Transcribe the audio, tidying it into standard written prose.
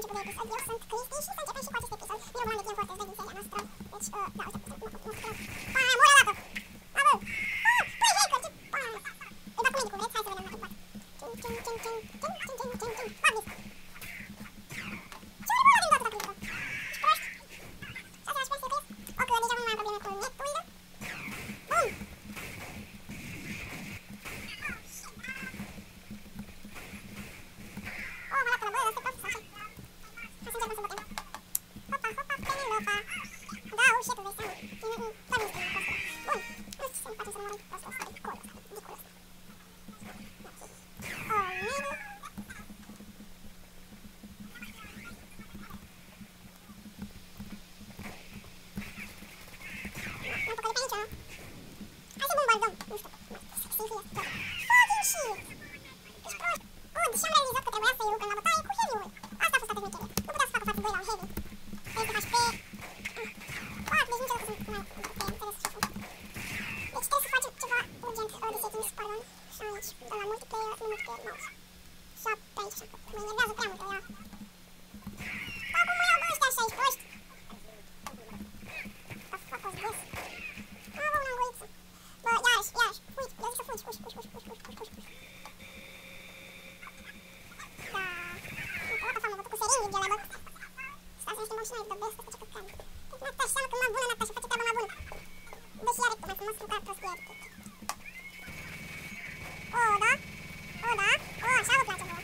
tipul de episod. Eu sunt Cristi și să începem și cu acest episod. E un roman de Team Fortress 2 din seria noastră. Deci, da, uite, nu scriu. Mori odată! Bravo! Păi, hacker, ce... Îi bag cu medicul, vreți? Hai să vedem dacă pot. Magnus! Ce mai bună din toată critică? Ești proști? 6 HP FPS? Ok, deja nu mai am probleme cu netul. Bun! Oh, m-a luat pe la bă, ăsta e prost, sau ce? Hai să încercăm să bătem. Hopa, hopa, Penelopa. Da, ușetul, vei seama. Doar nu știu, prostul. Bun, nu știu ce să-mi facem să mă mărim prostul ăsta, ridicolul ăsta, ridicolul ăsta. Oh, maybe. N-am păcălit pe nicio, nu? Hai să bombardăm, nu știu, sexy fie tot. Fucking shit! Ești prost! Bun, și am realizat că trebuia să iei în la bătaie cu heavy-ul. Asta a fost toată șmecheria. Nu putea să facă față 2 la un heavy. Pentru HP... Fuck, deci niciodată sunt mai pe înțeles ce sunt. Deci trebuie să facem ceva urgent de settings, pardon. Și aici, de la multiplayer, nu multiplayer, mouse. Și pe aici, mă enervează prea mult ăia. Bă, cum mă iau bă ăștia așa, ești proști? The fuck was this? Bă, un angoiță. Bă, iarăși, fugi, eu zic să fugi, fugi. Da, what the fuck, m-a bătut cu seringi ăla, bă. Stai să ne schimbăm și noi, the best, ăsta ce căcam. Natasha, seamă că mă bună, Natasha, face treaba mai bună. Dă și iarăt, mai frumos cu care prostie. O, da? O, așa vă place vouă.